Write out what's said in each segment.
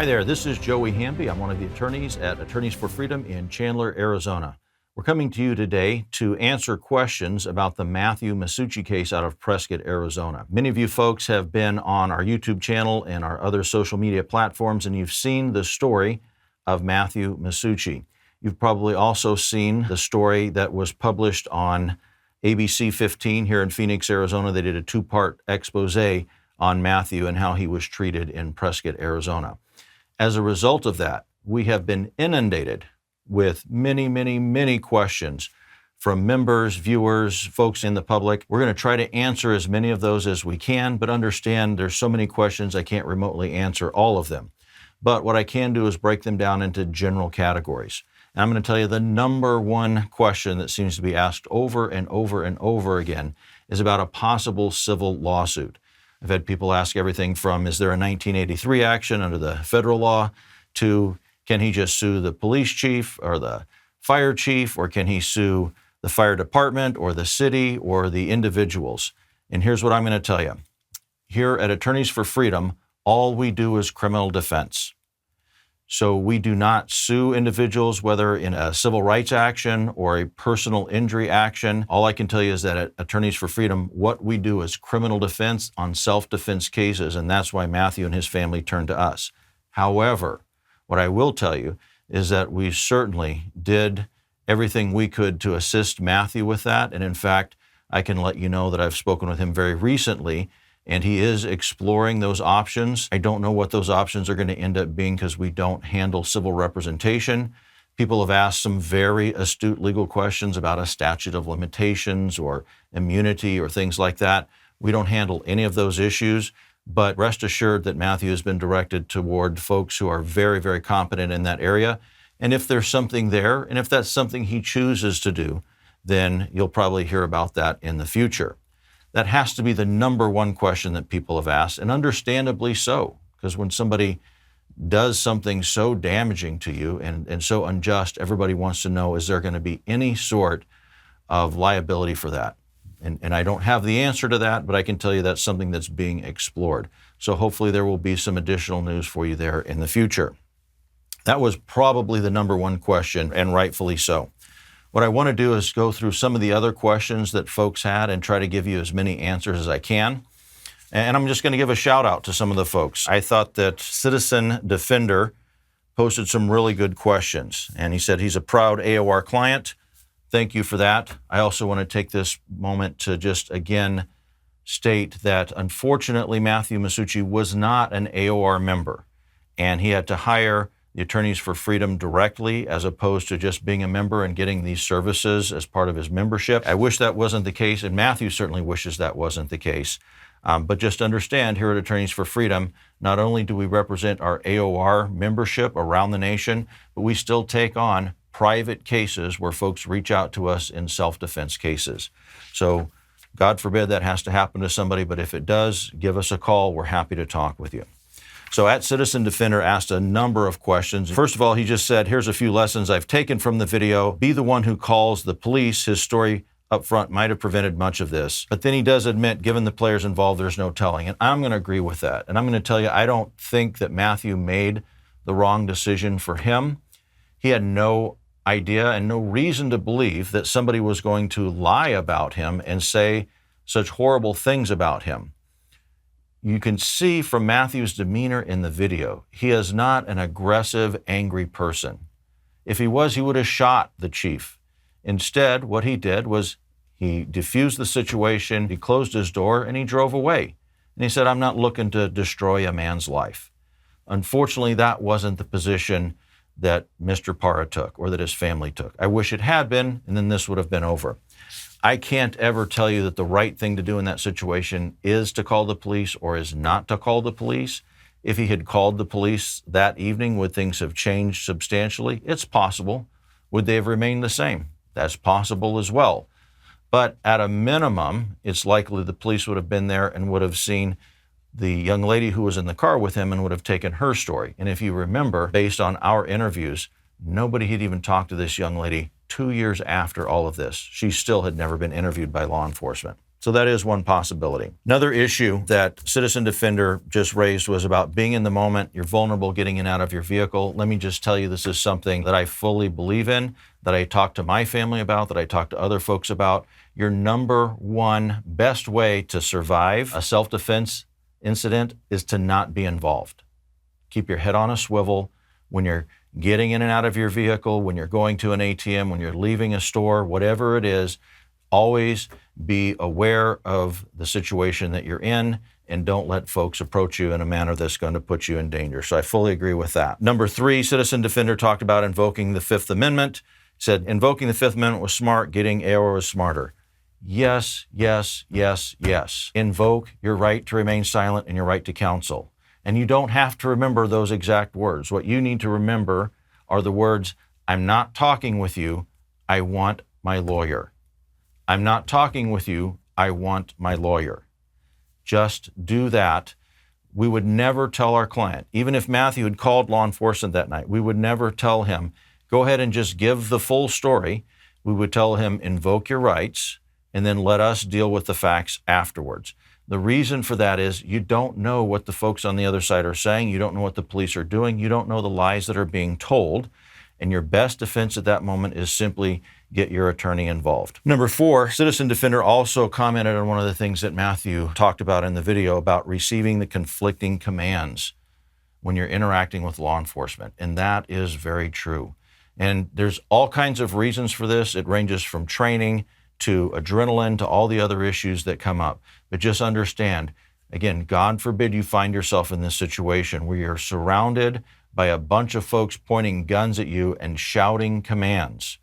Hi there, this is Joey Hamby. I'm one of the attorneys at Attorneys for Freedom in Chandler, Arizona. We're coming to you today to answer questions about the Matthew Massucci case out of Prescott, Arizona. Many of you folks have been on our YouTube channel and our other social media platforms, and you've seen the story of Matthew Massucci. You've probably also seen the story that was published on ABC 15 here in Phoenix, Arizona. They did a two-part expose on Matthew and how he was treated in Prescott, Arizona. As a result of that, we have been inundated with many questions from members, viewers, folks in the public. We're going to try to answer as many of those as we can, but understand there's so many questions I can't remotely answer all of them. But what I can do is break them down into general categories. And I'm going to tell you the number one question that seems to be asked over and over again is about a possible civil lawsuit. I've had people ask everything from, is there a 1983 action under the federal law, to can he just sue the police chief or the fire chief, or can he sue the fire department or the city or the individuals? And here's what I'm going to tell you. Here at Attorneys for Freedom, all we do is criminal defense. So we do not sue individuals, whether in a civil rights action or a personal injury action. All I can tell you is that at Attorneys for Freedom, what we do is criminal defense on self-defense cases, and that's why Matthew and his family turned to us. However, what I will tell you is that we certainly did everything we could to assist Matthew with that. And in fact, I can let you know that I've spoken with him very recently, and he is exploring those options. I don't know what those options are going to end up being because we don't handle civil representation. People have asked some very astute legal questions about a statute of limitations or immunity or things like that. We don't handle any of those issues, but rest assured that Matthew has been directed toward folks who are very competent in that area. And if there's something there, and if that's something he chooses to do, then you'll probably hear about that in the future. That has to be the number one question that people have asked, and understandably so, because when somebody does something so damaging to you and so unjust, everybody wants to know, is there going to be any sort of liability for that? And I don't have the answer to that, but I can tell you that's something that's being explored. So hopefully there will be some additional news for you there in the future. That was probably the number one question, and rightfully so. What I want to do is go through some of the other questions that folks had and try to give you as many answers as I can. And I'm just going to give a shout out to some of the folks. I thought that Citizen Defender posted some really good questions. And he said he's a proud AOR client. Thank you for that. I also want to take this moment to just again state that unfortunately Matthew Massucci was not an AOR member, and he had to hire the Attorneys for Freedom directly, as opposed to just being a member and getting these services as part of his membership. I wish that wasn't the case, and Matthew certainly wishes that wasn't the case. But just understand, here at Attorneys for Freedom, not only do we represent our AOR membership around the nation, but we still take on private cases where folks reach out to us in self-defense cases. So God forbid that has to happen to somebody, but if it does, give us a call. We're happy to talk with you. So at Citizen Defender asked a number of questions. First of all, he just said, here's a few lessons I've taken from the video. Be the one who calls the police. His story up front might have prevented much of this. But then he does admit, given the players involved, there's no telling. And I'm going to agree with that. And I'm going to tell you, I don't think that Matthew made the wrong decision for him. He had no idea and no reason to believe that somebody was going to lie about him and say such horrible things about him. You can see from Matthew's demeanor in the video, he is not an aggressive, angry person. If he was, he would have shot the chief. Instead, what he did was he diffused the situation, he closed his door, and he drove away. And he said, I'm not looking to destroy a man's life. Unfortunately, that wasn't the position that Mr. Parra took or that his family took. I wish it had been, and then this would have been over. I can't ever tell you that the right thing to do in that situation is to call the police or is not to call the police. If he had called the police that evening, would things have changed substantially? It's possible. Would they have remained the same? That's possible as well. But at a minimum, it's likely the police would have been there and would have seen the young lady who was in the car with him and would have taken her story. And if you remember, based on our interviews, nobody had even talked to this young lady 2 years after all of this. She still had never been interviewed by law enforcement. So that is one possibility. Another issue that Citizen Defender just raised was about being in the moment. You're vulnerable getting in and out of your vehicle. Let me just tell you, this is something that I fully believe in, that I talk to my family about, that I talk to other folks about. Your number one best way to survive a self-defense incident is to not be involved. Keep your head on a swivel when you're getting in and out of your vehicle, when you're going to an ATM, when you're leaving a store, whatever it is. Always be aware of the situation that you're in, and don't let folks approach you in a manner that's going to put you in danger. So I fully agree with that. Number 3, Citizen Defender talked about invoking the Fifth Amendment. Said invoking the Fifth Amendment was smart, getting AOR was smarter. Yes, yes, yes, yes. Invoke your right to remain silent and your right to counsel. And you don't have to remember those exact words. What you need to remember are the words, I'm not talking with you, I want my lawyer. I'm not talking with you, I want my lawyer. Just do that. We would never tell our client, even if Matthew had called law enforcement that night, we would never tell him, go ahead and just give the full story. We would tell him, invoke your rights, and then let us deal with the facts afterwards. The reason for that is you don't know what the folks on the other side are saying. You don't know what the police are doing. You don't know the lies that are being told. And your best defense at that moment is simply get your attorney involved. Number 4, Citizen Defender also commented on one of the things that Matthew talked about in the video about receiving the conflicting commands when you're interacting with law enforcement. And that is very true. And there's all kinds of reasons for this. It ranges from training to adrenaline to all the other issues that come up. But just understand, again, God forbid you find yourself in this situation where you're surrounded by a bunch of folks pointing guns at you and shouting commands.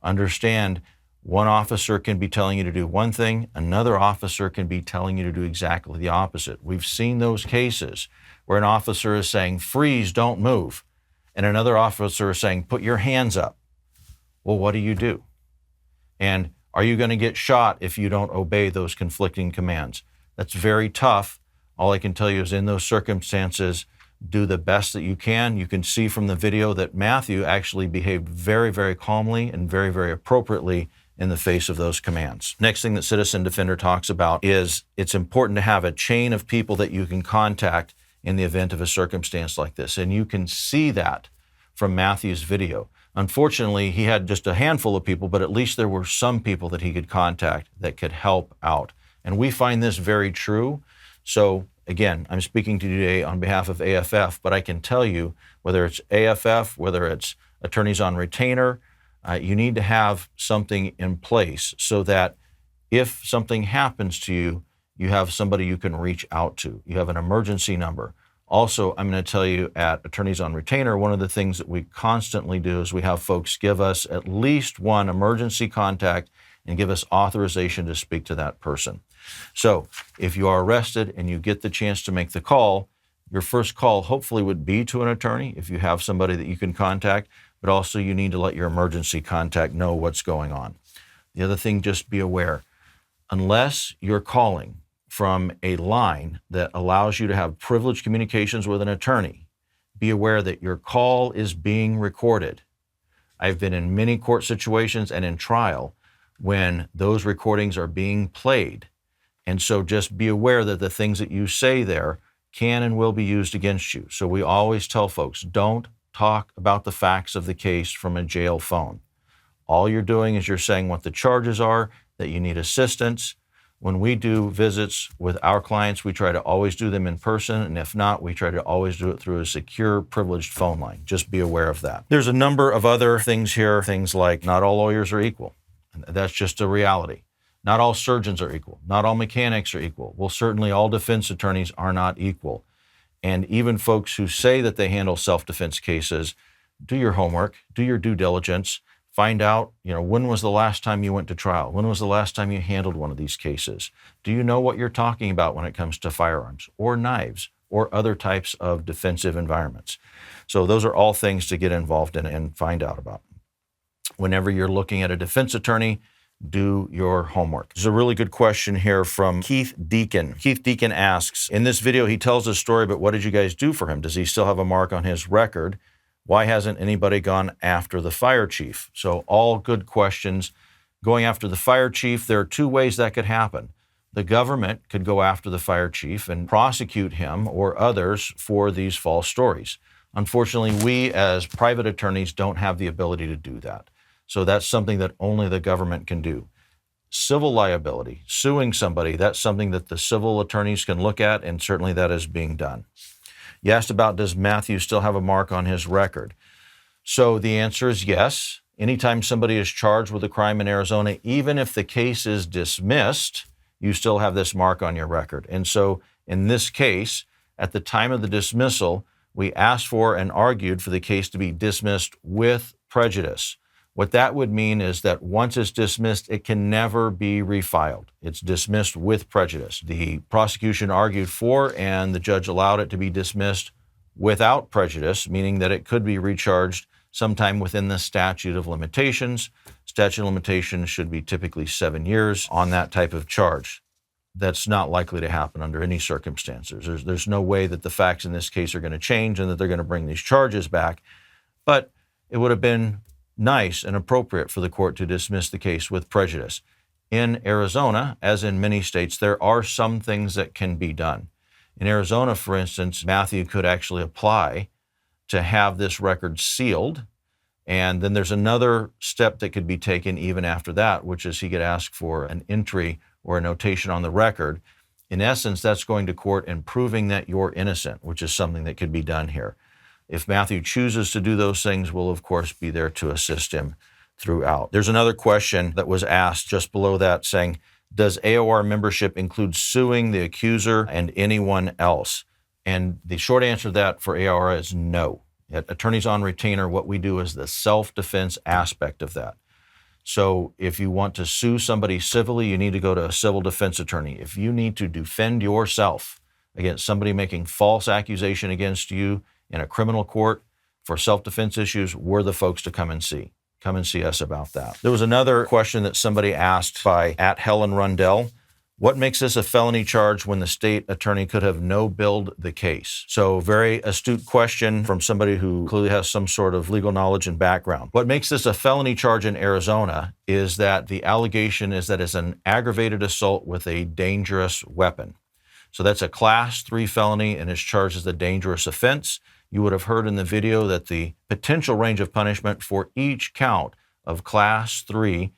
Understand, one officer can be telling you to do one thing, another officer can be telling you to do exactly the opposite. We've seen those cases where an officer is saying, freeze, don't move, and another officer is saying, put your hands up. Well, what do? And are you going to get shot if you don't obey those conflicting commands? That's very tough. All I can tell you is in those circumstances, do the best that you can. You can see from the video that Matthew actually behaved very, very calmly and very, very appropriately in the face of those commands. Next thing that Citizen Defender talks about is it's important to have a chain of people that you can contact in the event of a circumstance like this. And you can see that from Matthew's video. Unfortunately, he had just a handful of people, but at least there were some people that he could contact that could help out. And we find this very true. So again, I'm speaking to you today on behalf of AFF, but I can tell you, whether it's AFF, whether it's attorneys on retainer, you need to have something in place so that if something happens to you, you have somebody you can reach out to. You have an emergency number. Also, I'm going to tell you at Attorneys on Retainer, one of the things that we constantly do is we have folks give us at least one emergency contact and give us authorization to speak to that person. So if you are arrested and you get the chance to make the call, your first call hopefully would be to an attorney if you have somebody that you can contact, but also you need to let your emergency contact know what's going on. The other thing, just be aware, unless you're calling from a line that allows you to have privileged communications with an attorney, be aware that your call is being recorded. I've been in many court situations and in trial when those recordings are being played. And so just be aware that the things that you say there can and will be used against you. So we always tell folks, don't talk about the facts of the case from a jail phone. All you're doing is you're saying what the charges are, that you need assistance. When we do visits with our clients, we try to always do them in person, and if not, we try to always do it through a secure, privileged phone line. Just be aware of that. There's a number of other things here, things like not all lawyers are equal. That's just a reality. Not all surgeons are equal. Not all mechanics are equal. Well, certainly all defense attorneys are not equal. And even folks who say that they handle self-defense cases, do your homework, do your due diligence, find out, when was the last time you went to trial? When was the last time you handled one of these cases? Do you know what you're talking about when it comes to firearms or knives or other types of defensive environments? So those are all things to get involved in and find out about. Whenever you're looking at a defense attorney, do your homework. There's a really good question here from Keith Deacon. Keith Deacon asks, in this video, he tells his story, but what did you guys do for him? Does he still have a mark on his record? Why hasn't anybody gone after the fire chief? So all good questions. Going after the fire chief, there are two ways that could happen. the government could go after the fire chief and prosecute him or others for these false stories. Unfortunately, we as private attorneys don't have the ability to do that. So that's something that only the government can do. Civil liability, suing somebody, that's something that the civil attorneys can look at, and certainly that is being done. You asked about, does Matthew still have a mark on his record? So the answer is yes. Anytime somebody is charged with a crime in Arizona, even if the case is dismissed, you still have this mark on your record. And so in this case, at the time of the dismissal, we asked for and argued for the case to be dismissed with prejudice. What that would mean is that once it's dismissed, it can never be refiled. It's dismissed with prejudice. The prosecution argued for, and the judge allowed it to be dismissed without prejudice, meaning that it could be recharged sometime within the statute of limitations. Statute of limitations should be typically 7 years on that type of charge. That's not likely to happen under any circumstances. There's no way that the facts in this case are going to change and that they're going to bring these charges back. But it would have been nice and appropriate for the court to dismiss the case with prejudice. In Arizona, as in many states, there are some things that can be done. In Arizona, for instance, Matthew could actually apply to have this record sealed. And then there's another step that could be taken even after that, which is he could ask for an entry or a notation on the record. In essence, that's going to court and proving that you're innocent, which is something that could be done here. If Matthew chooses to do those things, we'll of course be there to assist him throughout. There's another question that was asked just below that saying, does AOR membership include suing the accuser and anyone else? And the short answer to that for AOR is no. At Attorneys on Retainer, what we do is the self-defense aspect of that. So if you want to sue somebody civilly, you need to go to a civil defense attorney. If you need to defend yourself against somebody making false accusation against you in a criminal court for self-defense issues, we're the folks to come and see. Come and see us about that. There was another question that somebody asked by @HelenRundell. What makes this a felony charge when the state attorney could have no-billed the case? So very astute question from somebody who clearly has some sort of legal knowledge and background. What makes this a felony charge in Arizona is that the allegation is that it's an aggravated assault with a dangerous weapon. So that's a Class 3 felony and is charged as a dangerous offense. You would have heard in the video that the potential range of punishment for each count of Class 3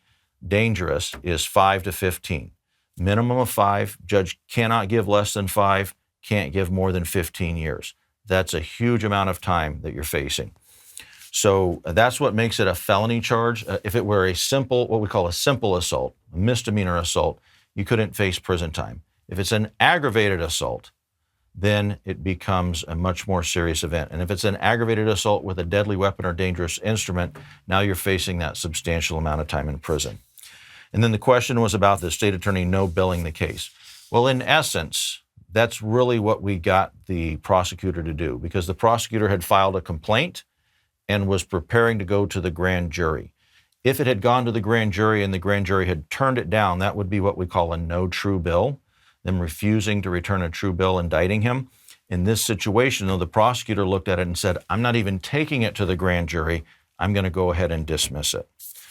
dangerous is 5 to 15. Minimum of 5, judge cannot give less than 5, can't give more than 15 years. That's a huge amount of time that you're facing. So that's what makes it a felony charge. If it were a simple, what we call a simple assault, a misdemeanor assault, you couldn't face prison time. If it's an aggravated assault, then it becomes a much more serious event. And if it's an aggravated assault with a deadly weapon or dangerous instrument, now you're facing that substantial amount of time in prison. And then the question was about the state attorney no-billing the case. Well, in essence, that's really what we got the prosecutor to do, because the prosecutor had filed a complaint and was preparing to go to the grand jury. If it had gone to the grand jury and the grand jury had turned it down, that would be what we call a no true bill, them refusing to return a true bill, indicting him. In this situation, though, the prosecutor looked at it and said, I'm not even taking it to the grand jury. I'm going to go ahead and dismiss it.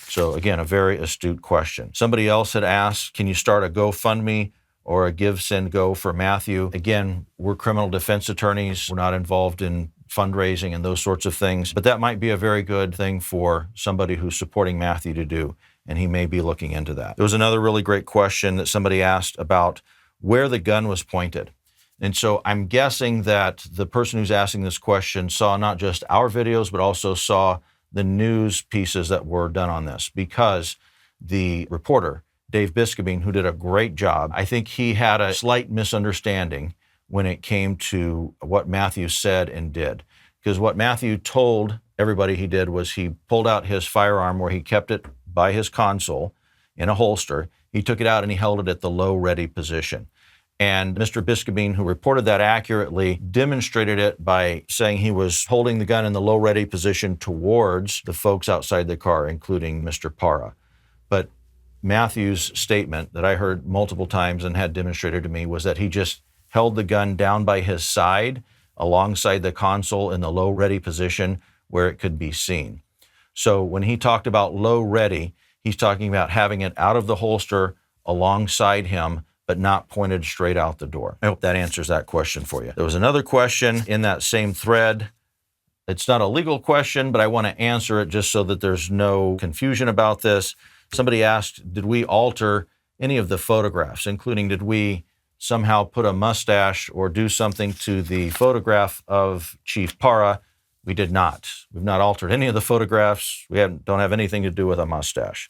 So again, a very astute question. Somebody else had asked, can you start a GoFundMe or a Give, Send, Go for Matthew? Again, we're criminal defense attorneys. We're not involved in fundraising and those sorts of things, but that might be a very good thing for somebody who's supporting Matthew to do, and he may be looking into that. There was another really great question that somebody asked about where the gun was pointed. And so I'm guessing that the person who's asking this question saw not just our videos, but also saw the news pieces that were done on this, because the reporter, Dave Biscabine, who did a great job, I think he had a slight misunderstanding when it came to what Matthew said and did. Because what Matthew told everybody he did was he pulled out his firearm where he kept it by his console in a holster. He took it out and he held it at the low ready position. And Mr. Biscabine, who reported that accurately, demonstrated it by saying he was holding the gun in the low ready position towards the folks outside the car, including Mr. Parra. But Matthew's statement that I heard multiple times and had demonstrated to me was that he just held the gun down by his side alongside the console in the low ready position where it could be seen. So when he talked about low ready, he's talking about having it out of the holster alongside him, but not pointed straight out the door. I hope that answers that question for you. There was another question in that same thread. It's not a legal question, but I want to answer it just so that there's no confusion about this. Somebody asked, did we alter any of the photographs, including did we somehow put a mustache or do something to the photograph of Chief Para? We did not. We've not altered any of the photographs. We don't have anything to do with a mustache.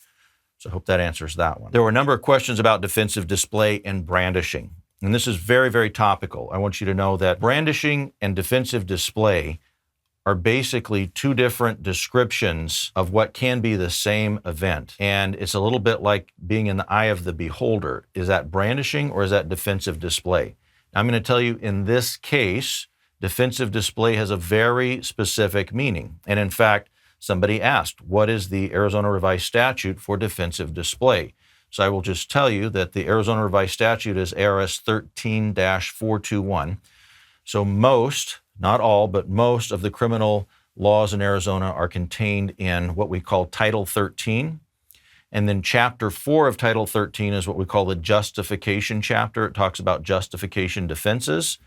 So I hope that answers that one. There were a number of questions about defensive display and brandishing. And this is very, very topical. I want you to know that brandishing and defensive display are basically two different descriptions of what can be the same event. And it's a little bit like being in the eye of the beholder. Is that brandishing or is that defensive display? I'm going to tell you in this case, defensive display has a very specific meaning. And in fact, somebody asked, what is the Arizona Revised Statute for defensive display? So I will just tell you that the Arizona Revised Statute is ARS 13-421. So most, not all, but most of the criminal laws in Arizona are contained in what we call Title 13. And then Chapter 4 of Title 13 is what we call the justification chapter. It talks about justification defenses,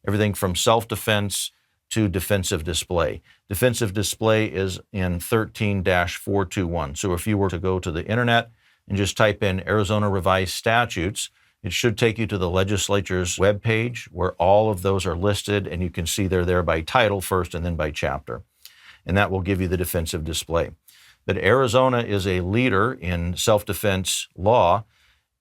everything from self-defense to defensive display. Defensive display is in 13-421. So if you were to go to the internet and just type in Arizona Revised Statutes, it should take you to the legislature's webpage where all of those are listed, and you can see they're there by title first and then by chapter. And that will give you the defensive display. But Arizona is a leader in self-defense law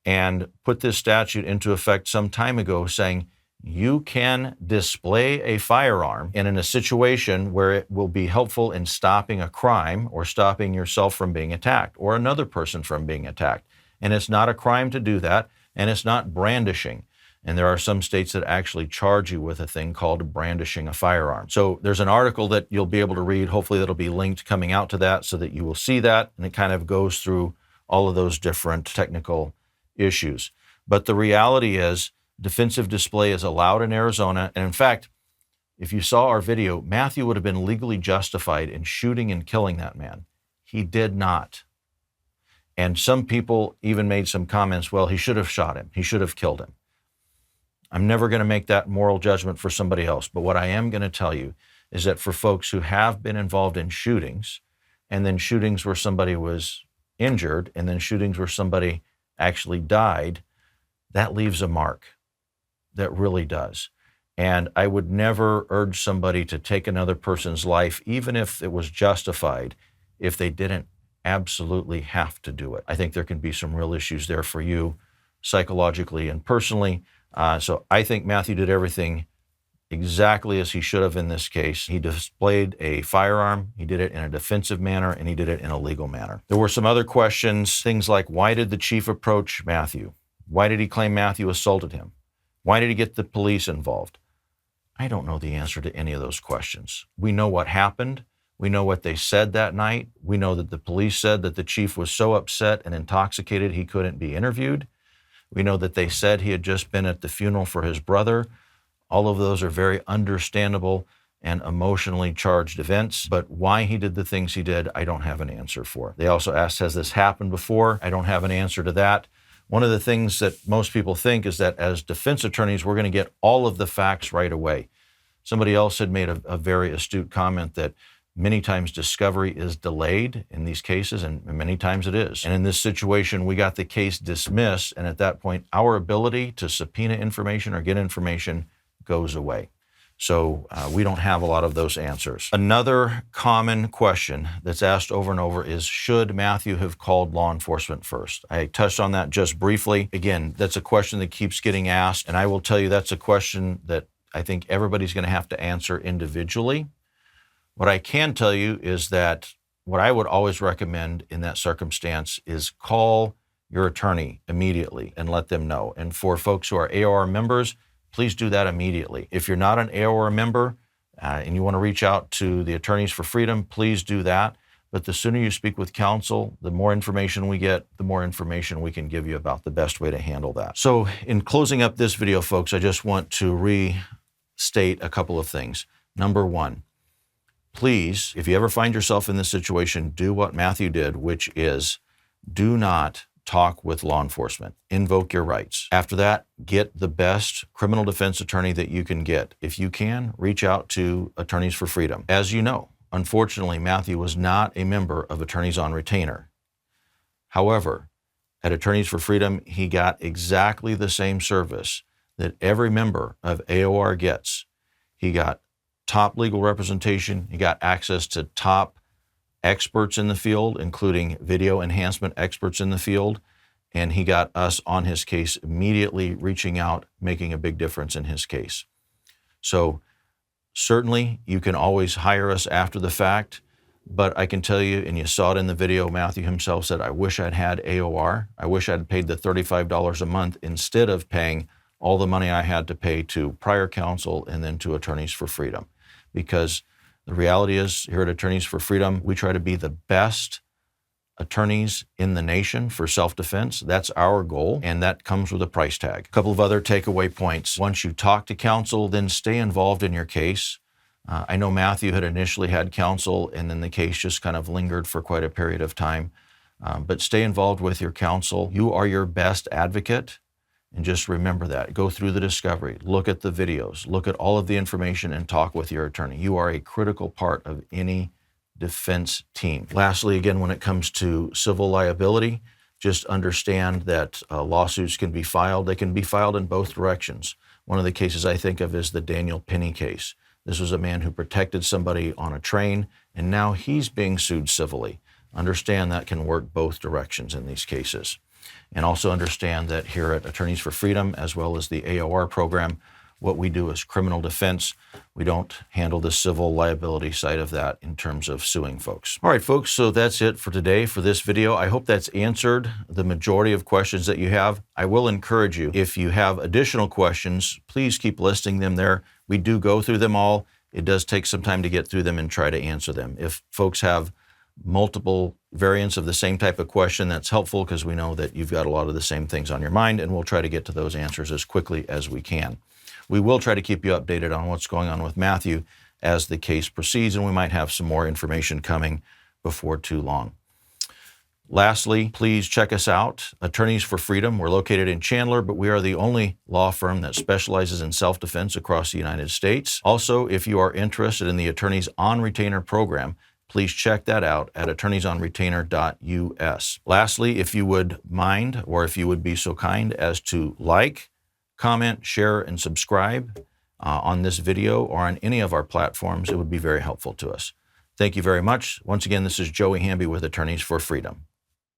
and put this statute into effect some time ago, saying you can display a firearm and in a situation where it will be helpful in stopping a crime or stopping yourself from being attacked or another person from being attacked. And it's not a crime to do that. And it's not brandishing. And there are some states that actually charge you with a thing called brandishing a firearm. So there's an article that you'll be able to read. Hopefully that'll be linked coming out to that so that you will see that. And it kind of goes through all of those different technical issues. But the reality is defensive display is allowed in Arizona. And in fact, if you saw our video, Matthew would have been legally justified in shooting and killing that man. He did not. And some people even made some comments, well, he should have shot him. He should have killed him. I'm never going to make that moral judgment for somebody else. But what I am going to tell you is that for folks who have been involved in shootings, and then shootings where somebody was injured, and then shootings where somebody actually died, that leaves a mark. That really does. And I would never urge somebody to take another person's life, even if it was justified, if they didn't absolutely have to do it. I think there can be some real issues there for you psychologically and personally. So I think Matthew did everything exactly as he should have in this case. He displayed a firearm, he did it in a defensive manner, and he did it in a legal manner. There were some other questions, things like, why did the chief approach Matthew? Why did he claim Matthew assaulted him? Why did he get the police involved? I don't know the answer to any of those questions. We know what happened. We know what they said that night. We know that the police said that the chief was so upset and intoxicated he couldn't be interviewed. We know that they said he had just been at the funeral for his brother. All of those are very understandable and emotionally charged events, but why he did the things he did, I don't have an answer for. They also asked, has this happened before? I don't have an answer to that. One of the things that most people think is that as defense attorneys, we're going to get all of the facts right away. Somebody else had made a very astute comment that many times discovery is delayed in these cases, and many times it is. And in this situation, we got the case dismissed, and at that point, our ability to subpoena information or get information goes away. So we don't have a lot of those answers. Another common question that's asked over and over is, should Matthew have called law enforcement first? I touched on that just briefly. Again, that's a question that keeps getting asked, and I will tell you that's a question that I think everybody's going to have to answer individually. What I can tell you is that what I would always recommend in that circumstance is call your attorney immediately and let them know. And for folks who are AOR members, please do that immediately. If you're not an AOR member and you want to reach out to the Attorneys for Freedom, please do that. But the sooner you speak with counsel, the more information we get, the more information we can give you about the best way to handle that. So in closing up this video, folks, I just want to restate a couple of things. Number one, please, if you ever find yourself in this situation, do what Matthew did, which is do not talk with law enforcement. Invoke your rights. After that, get the best criminal defense attorney that you can get. If you can, reach out to Attorneys for Freedom. As you know, unfortunately, Matthew was not a member of Attorneys on Retainer. However, at Attorneys for Freedom, he got exactly the same service that every member of AOR gets. He got top legal representation. He got access to top experts in the field, including video enhancement experts in the field. And he got us on his case immediately, reaching out, making a big difference in his case. So certainly you can always hire us after the fact, but I can tell you, and you saw it in the video, Matthew himself said, I wish I'd had AOR. I wish I'd paid the $35 a month instead of paying all the money I had to pay to prior counsel and then to Attorneys for Freedom. Because the reality is, here at Attorneys for Freedom, we try to be the best attorneys in the nation for self-defense. That's our goal, and that comes with a price tag. A couple of other takeaway points. Once you talk to counsel, then stay involved in your case. I know Matthew had initially had counsel, and then the case just kind of lingered for quite a period of time. But stay involved with your counsel. You are your best advocate. And just remember that. Go through the discovery, look at the videos, look at all of the information, and talk with your attorney. You are a critical part of any defense team. Lastly, again, when it comes to civil liability, just understand that lawsuits can be filed. They can be filed in both directions. One of the cases I think of is the Daniel Penny case. This was a man who protected somebody on a train, and now he's being sued civilly. Understand that can work both directions in these cases. And also understand that here at Attorneys for Freedom, as well as the AOR program, what we do is criminal defense. We don't handle the civil liability side of that in terms of suing folks. All right, folks, so that's it for today for this video. I hope that's answered the majority of questions that you have. I will encourage you, if you have additional questions, please keep listing them there. We do go through them all. It does take some time to get through them and try to answer them. If folks have multiple variants of the same type of question, that's helpful because we know that you've got a lot of the same things on your mind, and we'll try to get to those answers as quickly as we can. We will try to keep you updated on what's going on with Matthew as the case proceeds, and we might have some more information coming before too long. Lastly, please check us out, Attorneys for Freedom. We're located in Chandler, but we are the only law firm that specializes in self-defense across the United States. Also, if you are interested in the Attorneys on Retainer program, please check that out at attorneysonretainer.us. Lastly, if you would mind, or if you would be so kind as to like, comment, share, and subscribe on this video or on any of our platforms, it would be very helpful to us. Thank you very much. Once again, this is Joey Hamby with Attorneys for Freedom.